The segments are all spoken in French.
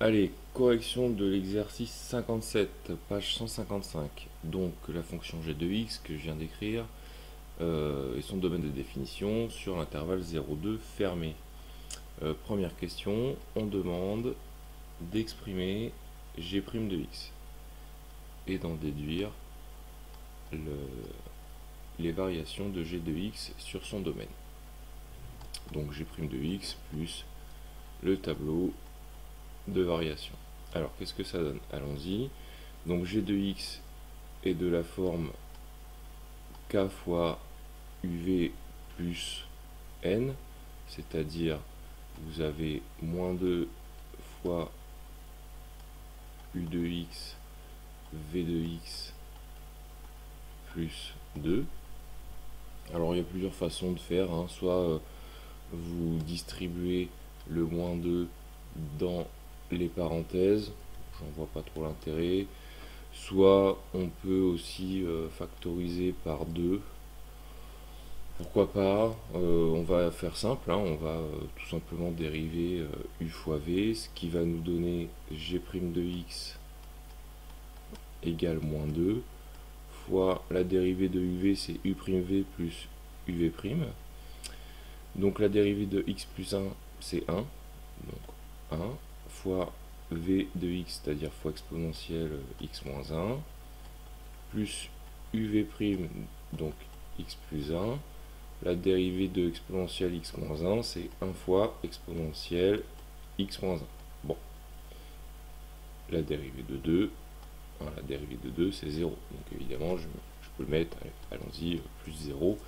Allez, correction de l'exercice 57, page 155. Donc la fonction g de x que je viens d'écrire et son domaine de définition sur l'intervalle 0,2 fermé. Première question, on demande d'exprimer g' de x et d'en déduire les variations de g de x sur son domaine. Donc g' de x plus le tableau de variation. Alors qu'est-ce que ça donne? Allons-y. Donc g de x est de la forme k fois uv plus n, c'est-à-dire vous avez moins 2 fois u de x v de x plus 2. Alors il y a plusieurs façons de faire, hein. Soit vous distribuez le moins 2 dans les parenthèses, j'en vois pas trop l'intérêt. Soit on peut aussi factoriser par 2. Pourquoi pas, on va faire simple, hein, on va tout simplement dériver u fois v, ce qui va nous donner g' de x égale moins 2, fois la dérivée de uv, c'est u'v plus uv'. Donc la dérivée de x plus 1, c'est 1, donc 1, fois v de x, c'est-à-dire fois exponentielle x moins 1, plus uv', donc x plus 1, la dérivée de exponentielle x moins 1, c'est 1 fois exponentielle x moins 1. Bon, la dérivée de 2, hein, la dérivée de 2, c'est 0. Donc évidemment, je peux le mettre, allons-y, plus 0,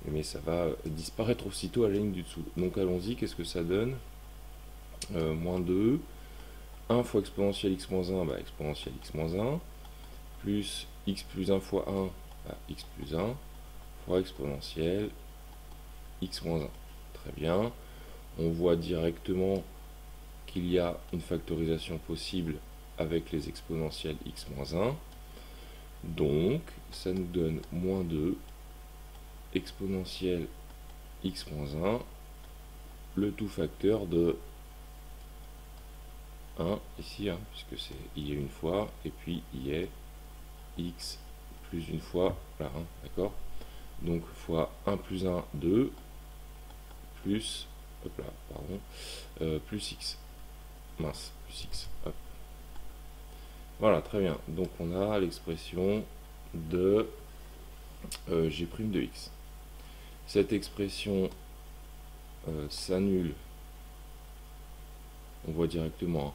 mais ça va disparaître aussitôt à la ligne du dessous. Donc allons-y, qu'est-ce que ça donne? Moins 2, 1 fois exponentielle x moins 1, exponentielle x moins 1, plus x plus 1 fois 1, x plus 1, fois exponentielle x moins 1. Très bien. On voit directement qu'il y a une factorisation possible avec les exponentielles x moins 1. Donc, ça nous donne moins 2 exponentielle x moins 1, le tout facteur de 1 ici, hein, puisque il y a une fois, et puis il y a x plus une fois, là, hein, d'accord. Donc, fois 1 plus 1, 2, plus, hop là, pardon, plus x, mince, plus x, hop. Voilà, très bien. Donc, on a l'expression de g' de x. Cette expression s'annule. On voit directement,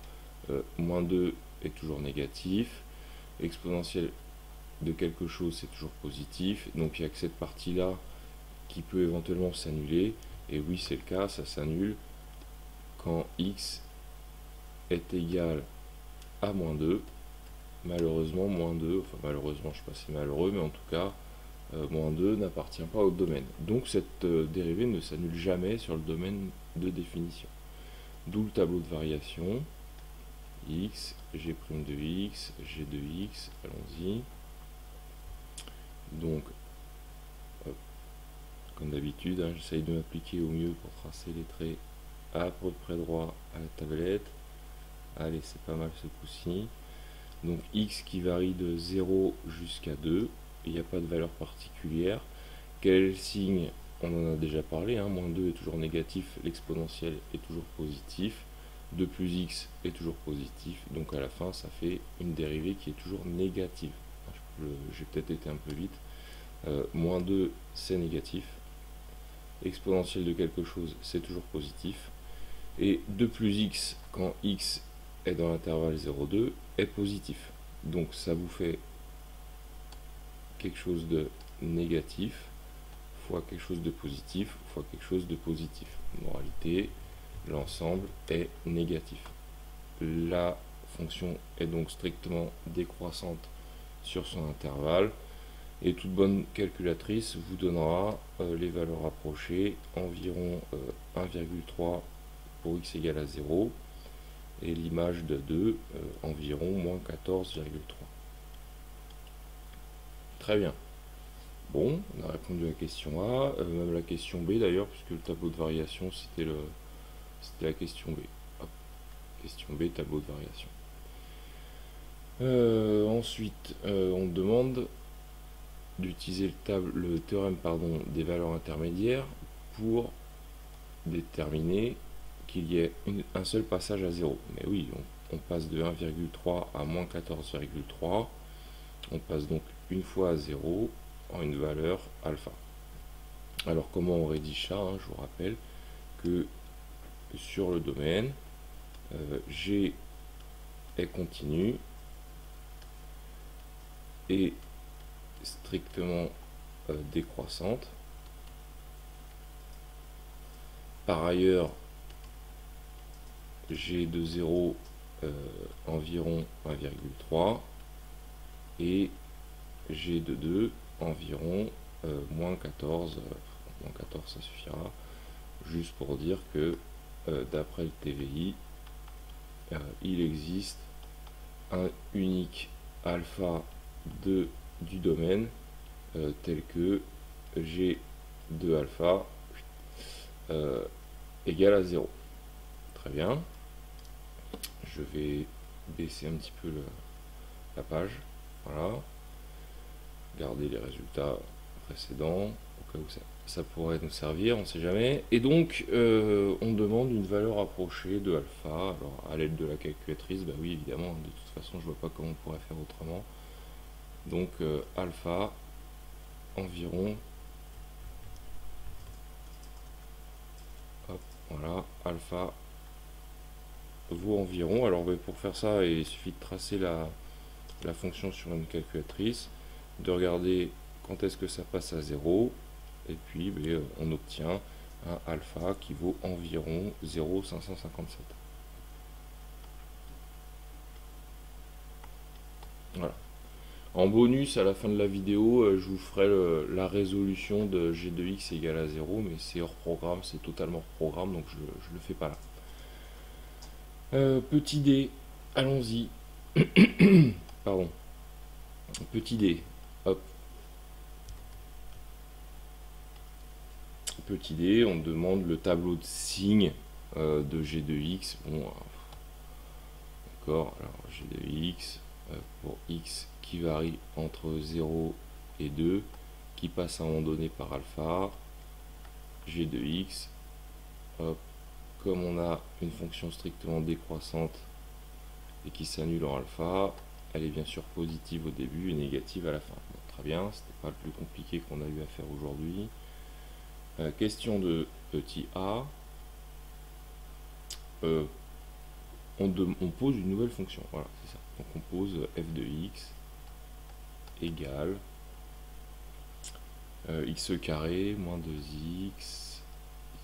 moins 2 est toujours négatif, exponentielle de quelque chose c'est toujours positif, donc il n'y a que cette partie-là qui peut éventuellement s'annuler, et oui c'est le cas, ça s'annule quand x est égal à moins 2, malheureusement moins 2, enfin malheureusement je ne sais pas si c'est malheureux, mais en tout cas moins 2 n'appartient pas au domaine. Donc cette dérivée ne s'annule jamais sur le domaine de définition. D'où le tableau de variation, x, g' de x, g de x, allons-y. Donc, hop, comme d'habitude, hein, j'essaye de m'appliquer au mieux pour tracer les traits à peu près droit à la tablette. Allez, c'est pas mal ce coup-ci. Donc x qui varie de 0 jusqu'à 2, il n'y a pas de valeur particulière. Quel est le signe? On en a déjà parlé, hein, moins 2 est toujours négatif, l'exponentiel est toujours positif, 2 plus x est toujours positif, donc à la fin ça fait une dérivée qui est toujours négative. J'ai peut-être été un peu vite. Moins 2 c'est négatif, exponentielle de quelque chose c'est toujours positif, et 2 plus x quand x est dans l'intervalle 0,2 est positif. Donc ça vous fait quelque chose de négatif fois quelque chose de positif fois quelque chose de positif. En réalité, l'ensemble est négatif. La fonction est donc strictement décroissante sur son intervalle, et toute bonne calculatrice vous donnera les valeurs approchées, environ 1,3 pour x égale à 0, et l'image de 2, environ moins 14,3. Très bien. Bon, on a répondu à la question A, même la question B d'ailleurs, puisque le tableau de variation c'était la question B. Hop, question fonction B, tableau de variation. Ensuite, on demande d'utiliser le théorème des valeurs intermédiaires pour déterminer qu'il y ait un seul passage à 0. Mais oui, on passe de 1,3 à moins 14,3. On passe donc une fois à 0 en une valeur alpha. Alors comment on rédige ça, hein? Je vous rappelle que sur le domaine, G est continu et strictement décroissante. Par ailleurs, G de 0 environ 1,3 et G de 2 environ moins 14. Moins 14 ça suffira, juste pour dire que d'après le TVI, il existe un unique alpha du domaine tel que G de alpha égale à 0. Très bien. Je vais baisser un petit peu la page. Voilà. Garder les résultats précédents au cas où ça pourrait nous servir, on ne sait jamais. Et donc, on demande une valeur approchée de alpha. Alors, à l'aide de la calculatrice, bah oui, évidemment, de toute façon, je vois pas comment on pourrait faire autrement. Donc, alpha environ. Hop, voilà, alpha vaut environ. Alors, pour faire ça, il suffit de tracer la fonction sur une calculatrice, de regarder quand est-ce que ça passe à 0, et puis on obtient un alpha qui vaut environ 0,557. Voilà. En bonus, à la fin de la vidéo, je vous ferai la résolution de G de x égale à 0, mais c'est hors programme, c'est totalement hors programme, donc je ne le fais pas là. Petit d, allons-y. Pardon. Petit d, hop. Petit d, on demande le tableau de signes de G de x. Bon, d'accord, alors G de x pour x qui varie entre 0 et 2, qui passe à un moment donné par alpha, G de x, hop, comme on a une fonction strictement décroissante et qui s'annule en alpha, elle est bien sûr positive au début et négative à la fin. Bon, très bien, c'était pas le plus compliqué qu'on a eu à faire aujourd'hui. Question de petit a. On pose une nouvelle fonction. Voilà, c'est ça. Donc on pose f de x égale x carré moins 2x,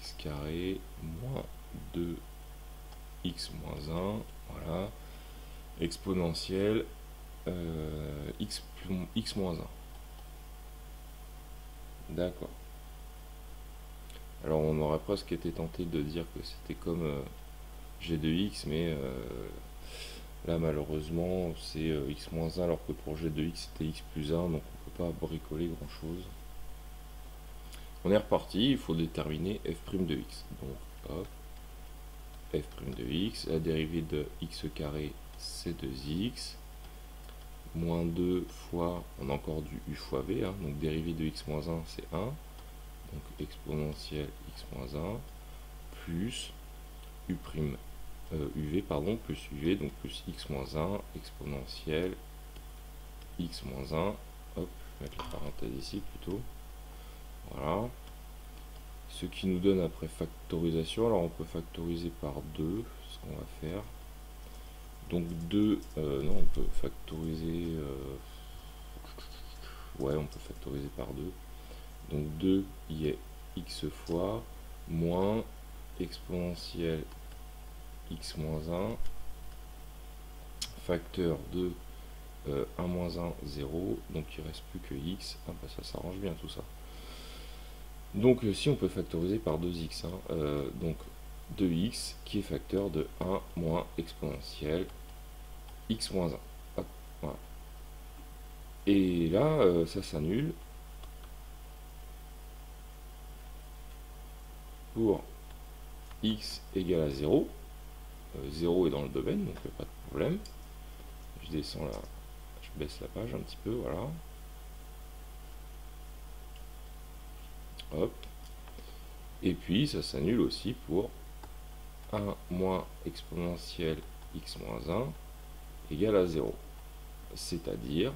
x carré moins 2x moins 1. Voilà. Exponentielle x moins 1. D'accord. Alors on aurait presque été tenté de dire que c'était comme G de x, mais là malheureusement c'est x moins 1, alors que pour G de x c'était x plus 1, donc on peut pas bricoler grand chose. On est reparti, il faut déterminer f' de x. Donc hop, f' de x, la dérivée de x carré c'est 2x, moins 2 fois, on a encore du u fois v, hein, donc dérivée de x moins 1 c'est 1, donc exponentielle x moins 1, plus uv, pardon, plus uv, donc plus x moins 1, exponentielle x moins 1, hop, je vais mettre la parenthèse ici plutôt, voilà, ce qui nous donne après factorisation. Alors on peut factoriser par 2, ce qu'on va faire, donc 2, non, on peut factoriser, ouais, on peut factoriser par 2, donc 2 y est x fois, moins exponentielle x moins 1, facteur de 1 moins 1, 0, donc il ne reste plus que x, ah, bah, ça s'arrange bien tout ça. Donc si on peut factoriser par 2x, hein, donc 2x qui est facteur de 1 moins exponentielle x moins 1. Hop, voilà. Et là, ça s'annule pour x égale à 0. 0 est dans le domaine, donc pas de problème. Je descends là, je baisse la page un petit peu, voilà. Hop. Et puis ça s'annule aussi pour 1 moins exponentielle x moins 1 égale à 0. C'est-à-dire,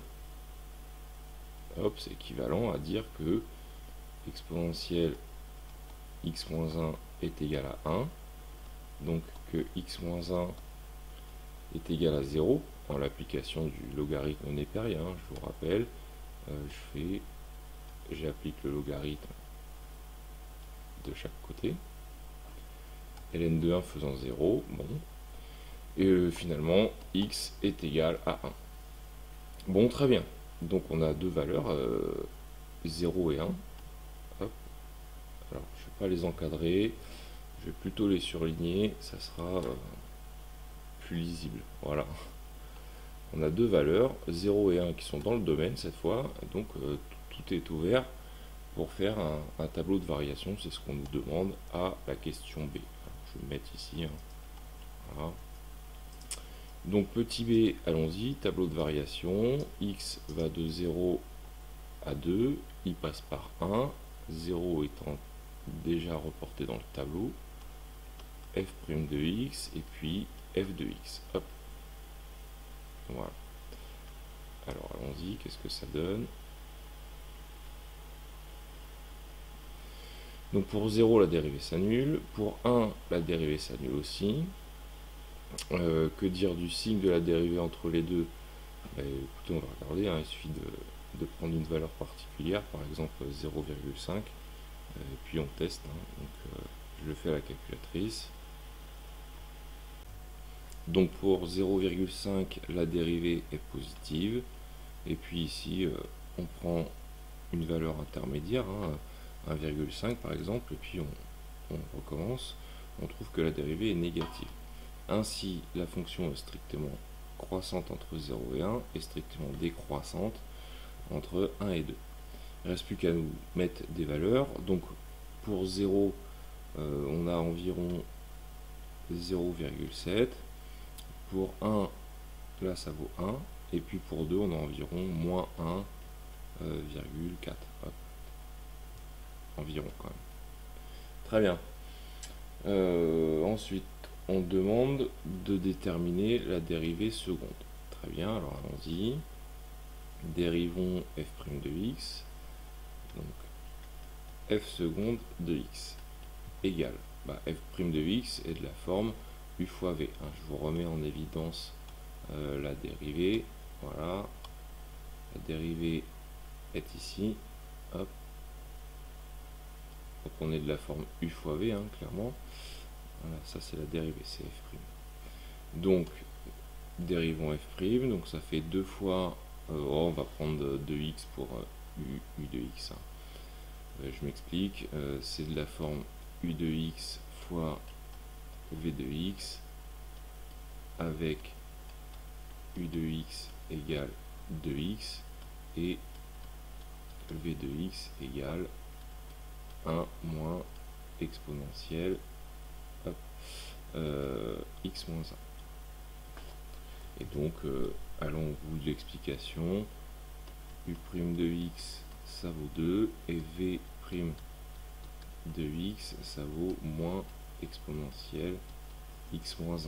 hop, c'est équivalent à dire que exponentielle x moins 1 est égal à 1, donc que x moins 1 est égal à 0 en l'application du logarithme népérien, je vous rappelle, j'applique le logarithme de chaque côté, ln de 1 faisant 0, bon, et finalement x est égal à 1. Bon, très bien, donc on a deux valeurs, 0 et 1. Hop. Alors je ne vais pas les encadrer, je vais plutôt les surligner, ça sera plus lisible, voilà. On a deux valeurs, 0 et 1 qui sont dans le domaine cette fois, donc tout est ouvert pour faire un tableau de variation, c'est ce qu'on nous demande à la question B. Alors, je vais le mettre ici, hein. Voilà. Donc petit b, allons-y, tableau de variation, x va de 0 à 2, il passe par 1, 0 étant déjà reporté dans le tableau, f' de x, et puis f de x. Hop. Voilà. Alors allons-y, qu'est-ce que ça donne? Donc pour 0, la dérivée s'annule. Pour 1, la dérivée s'annule aussi. Que dire du signe de la dérivée entre les deux? Écoutez, on va regarder, hein, il suffit de prendre une valeur particulière, par exemple 0,5, et puis on teste. Hein, donc je le fais à la calculatrice. Donc pour 0,5, la dérivée est positive. Et puis ici, on prend une valeur intermédiaire, hein, 1,5 par exemple, et puis on recommence. On trouve que la dérivée est négative. Ainsi, la fonction est strictement croissante entre 0 et 1 et strictement décroissante entre 1 et 2. Il ne reste plus qu'à nous mettre des valeurs. Donc pour 0, on a environ 0,7. Pour 1, là ça vaut 1. Et puis pour 2, on a environ moins 1,4. Environ quand même. Très bien. Ensuite, on demande de déterminer la dérivée seconde. Très bien, alors allons-y. Dérivons f' de x. Donc f seconde de x égale f' de x est de la forme u fois v. Je vous remets en évidence la dérivée. Voilà. La dérivée est ici. Hop. Donc on est de la forme u fois v, hein, clairement. Voilà, ça c'est la dérivée, c'est f'. Donc, dérivons f', donc ça fait 2 fois, on va prendre 2x pour u de x. Hein. Je m'explique, c'est de la forme u de x fois v de x avec u de x égale 2x et v de x égale 1 moins exponentielle x moins 1. Et donc, allons au bout de l'explication. U' de x, ça vaut 2, et v' de x, ça vaut moins exponentielle x moins 1.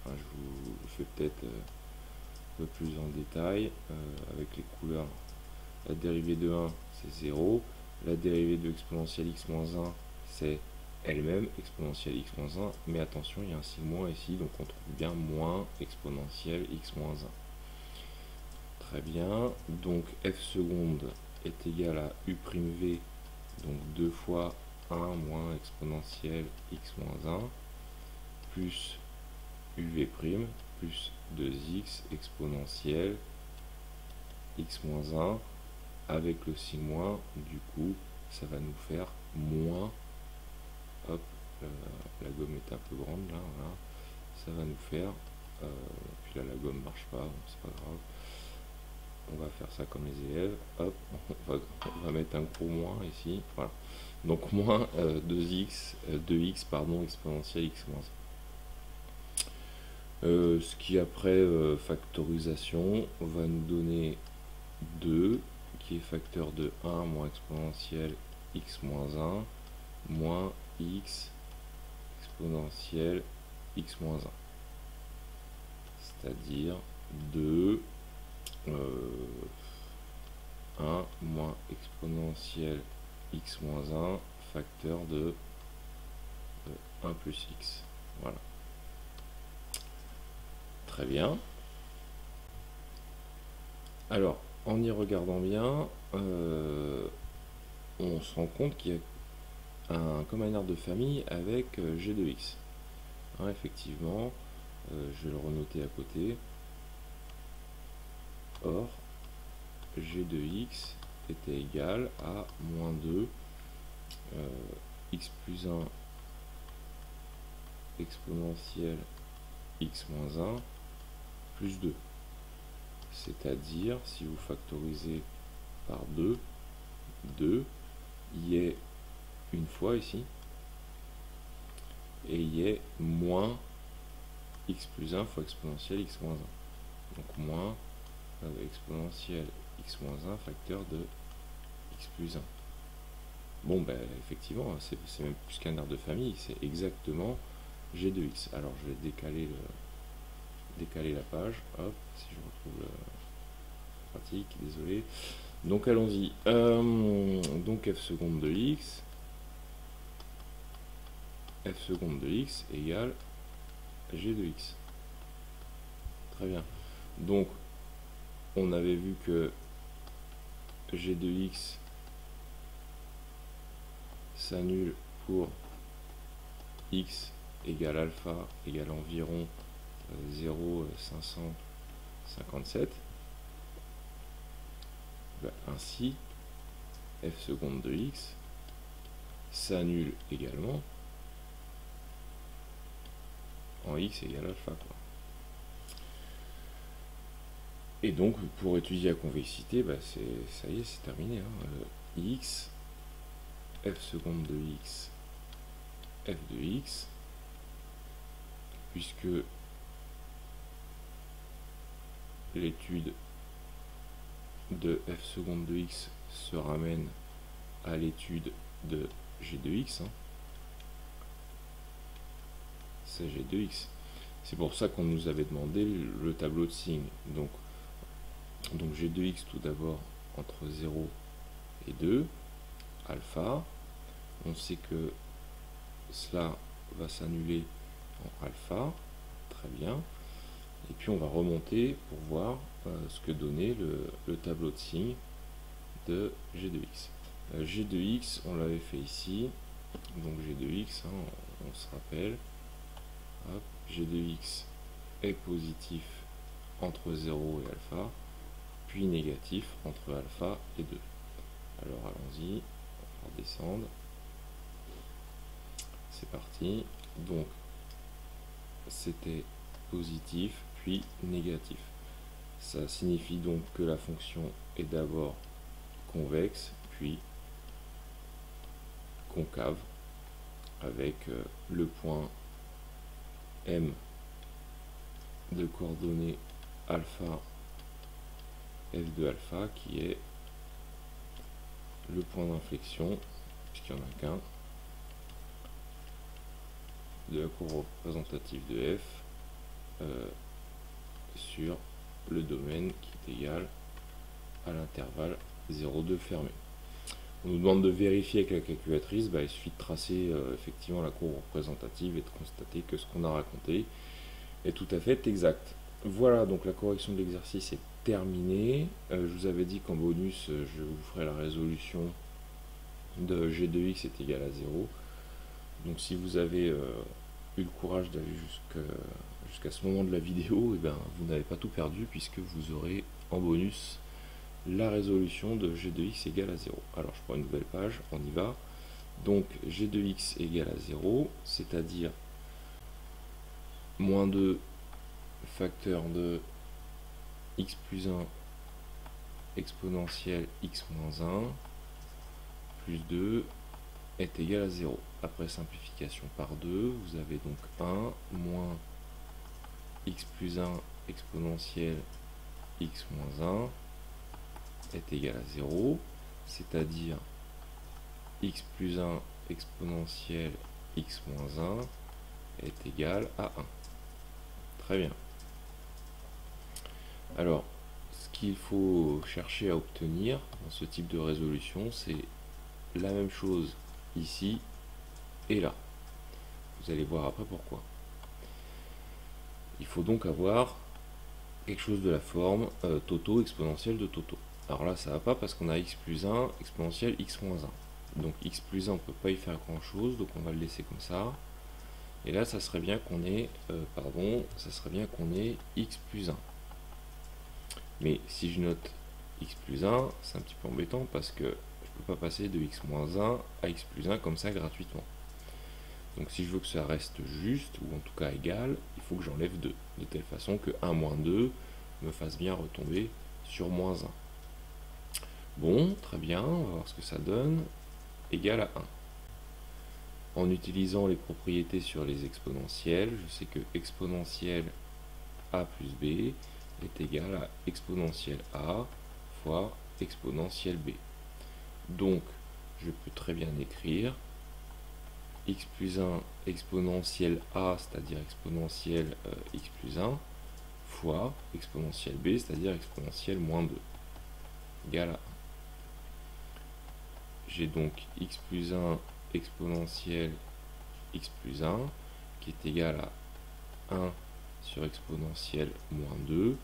Je vous fais peut-être un peu plus en détail avec les couleurs. La dérivée de 1, c'est 0. La dérivée de exponentielle x moins 1, c'est elle-même exponentielle x moins 1, mais attention, il y a un signe moins ici, donc on trouve bien moins exponentielle x moins 1. Très bien, donc f seconde est égal à u'v, donc 2 fois 1 moins exponentielle x moins 1, plus uv' plus 2x exponentielle x moins 1, avec le signe moins, du coup, ça va nous faire moins. Hop, la gomme est un peu grande là, voilà. Ça va nous faire, puis là la gomme marche pas, bon, c'est pas grave, on va faire ça comme les élèves, hop, on va mettre un gros moins ici, voilà, donc moins 2x pardon, exponentielle x moins 1. Ce qui après factorisation va nous donner 2 qui est facteur de 1 moins exponentielle x moins 1 moins x exponentielle x moins 1. C'est-à-dire 2 1 moins exponentielle x moins 1 facteur de 1 plus x. Voilà. Très bien. Alors, en y regardant bien, on se rend compte qu'il y a un commun arbre de famille avec g de x. Hein, effectivement, je vais le renoter à côté. Or, g de x était égal à moins 2 x plus 1 exponentielle x moins 1 plus 2. C'est-à-dire, si vous factorisez par 2, il y est une fois ici, et il y est moins x plus 1 fois exponentielle x moins 1. Donc moins exponentielle x moins 1 facteur de x plus 1. Bon, ben effectivement, c'est même plus qu'un arbre de famille, c'est exactement g de x. Alors je vais décaler la page, hop, si je retrouve le pratique, désolé. Donc allons-y. Donc f seconde de x égale g de x. Très bien. Donc on avait vu que g de x s'annule pour x égale alpha égale environ 0,557. Ainsi, f seconde de x s'annule également en x égale alpha, quoi. Et donc, pour étudier la convexité, bah ça y est, c'est terminé. Hein. X, f seconde de x, f de x, puisque l'étude de f seconde de x se ramène à l'étude de g de x. Hein. C'est g de x. C'est pour ça qu'on nous avait demandé le tableau de signes. Donc g de x tout d'abord entre 0 et 2, alpha. On sait que cela va s'annuler en alpha. Très bien. Et puis on va remonter pour voir ce que donnait le tableau de signes de g de x. G de x, on l'avait fait ici. Donc g de x, hein, on se rappelle. Hop, g de x est positif entre 0 et alpha, puis négatif entre alpha et 2. Alors allons-y, on va redescendre. C'est parti. Donc c'était positif, puis négatif. Ça signifie donc que la fonction est d'abord convexe, puis concave, avec le point M de coordonnées alpha f de alpha qui est le point d'inflexion, puisqu'il n'y en a qu'un, de la courbe représentative de f sur le domaine qui est égal à l'intervalle 0,2 fermé. On nous demande de vérifier avec la calculatrice, il suffit de tracer effectivement la courbe représentative et de constater que ce qu'on a raconté est tout à fait exact. Voilà, donc la correction de l'exercice est terminée. Je vous avais dit qu'en bonus, je vous ferai la résolution de g de x est égal à 0. Donc si vous avez eu le courage d'aller jusqu'à ce moment de la vidéo, vous n'avez pas tout perdu puisque vous aurez en bonus la résolution de g de x égale à 0. Alors je prends une nouvelle page, on y va. Donc g de x égale à 0, c'est-à-dire moins 2 facteur de x plus 1 exponentielle x moins 1 plus 2 est égal à 0. Après simplification par 2, vous avez donc 1 moins x plus 1 exponentielle x moins 1 est égal à 0, c'est-à-dire x plus 1 exponentielle x moins 1 est égal à 1. Très bien. Alors, ce qu'il faut chercher à obtenir dans ce type de résolution, c'est la même chose ici et là. Vous allez voir après pourquoi. Il faut donc avoir quelque chose de la forme Toto exponentielle de Toto. Alors là, ça va pas parce qu'on a x plus 1 exponentielle x moins 1. Donc x plus 1, on ne peut pas y faire grand chose, donc on va le laisser comme ça. Et là, ça serait bien qu'on ait, x plus 1. Mais si je note x plus 1, c'est un petit peu embêtant parce que je ne peux pas passer de x moins 1 à x plus 1 comme ça gratuitement. Donc si je veux que ça reste juste, ou en tout cas égal, il faut que j'enlève 2. De telle façon que 1 moins 2 me fasse bien retomber sur moins 1. Bon, très bien, on va voir ce que ça donne. Égal à 1. En utilisant les propriétés sur les exponentielles, je sais que exponentielle a plus b est égal à exponentielle a fois exponentielle b. Donc, je peux très bien écrire x plus 1 exponentielle a, c'est-à-dire exponentielle x plus 1, fois exponentielle b, c'est-à-dire exponentielle moins 2, égale à 1. J'ai donc x plus 1 exponentielle x plus 1 qui est égal à 1 sur exponentielle moins 2,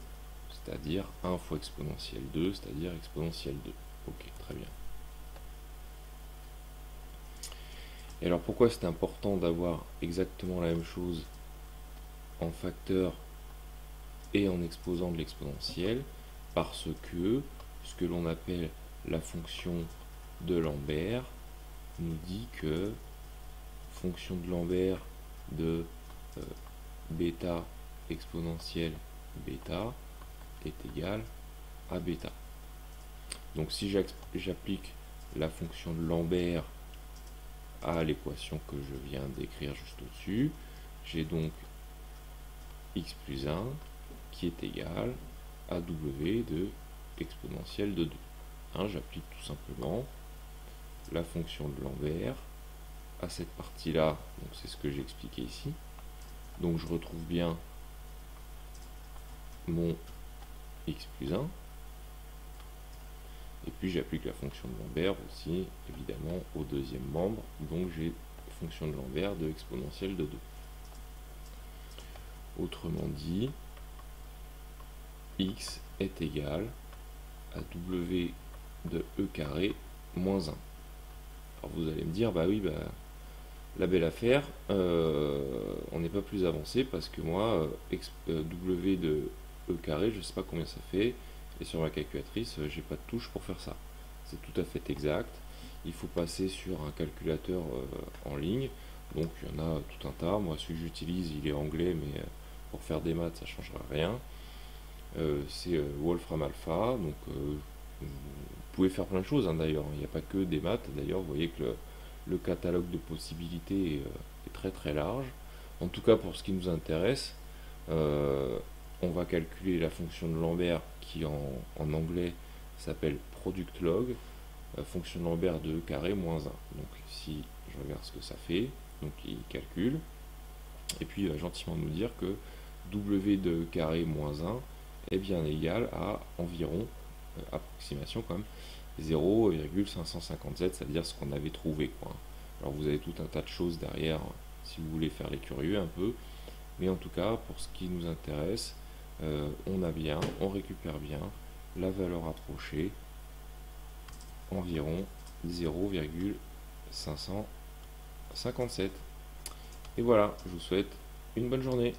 c'est-à-dire 1 fois exponentielle 2, c'est-à-dire exponentielle 2. Ok, très bien. Et alors pourquoi c'est important d'avoir exactement la même chose en facteur et en exposant de l'exponentielle? Parce que ce que l'on appelle la fonction de Lambert nous dit que fonction de Lambert de bêta exponentielle bêta est égale à bêta. Donc si j'applique la fonction de Lambert à l'équation que je viens d'écrire juste au-dessus, j'ai donc x plus 1 qui est égal à w de exponentielle de 2. J'applique tout simplement la fonction de Lambert à cette partie-là, donc c'est ce que j'ai expliqué ici. Donc je retrouve bien mon x plus 1. Et puis j'applique la fonction de Lambert aussi, évidemment, au deuxième membre. Donc j'ai fonction de Lambert de exponentielle de 2. Autrement dit, x est égal à w de e carré moins 1. Alors vous allez me dire, bah oui, la belle affaire, on n'est pas plus avancé parce que moi, w de e carré, je ne sais pas combien ça fait, et sur ma calculatrice, j'ai pas de touche pour faire ça. C'est tout à fait exact. Il faut passer sur un calculateur en ligne, donc il y en a tout un tas. Moi, celui que j'utilise, il est anglais, mais pour faire des maths, ça ne changera rien. C'est Wolfram Alpha, donc vous pouvez faire plein de choses d'ailleurs, il n'y a pas que des maths. D'ailleurs, vous voyez que le catalogue de possibilités est très très large. En tout cas, pour ce qui nous intéresse, on va calculer la fonction de Lambert qui en anglais s'appelle product log, fonction de Lambert de e carré moins 1. Donc si je regarde ce que ça fait, donc il calcule, et puis il va gentiment nous dire que w de e carré moins 1 est bien égal à environ, approximation quand même, 0,557, c'est-à-dire ce qu'on avait trouvé, quoi. Alors vous avez tout un tas de choses derrière, si vous voulez faire les curieux un peu, mais en tout cas, pour ce qui nous intéresse, on récupère bien la valeur approchée, environ 0,557. Et voilà, je vous souhaite une bonne journée.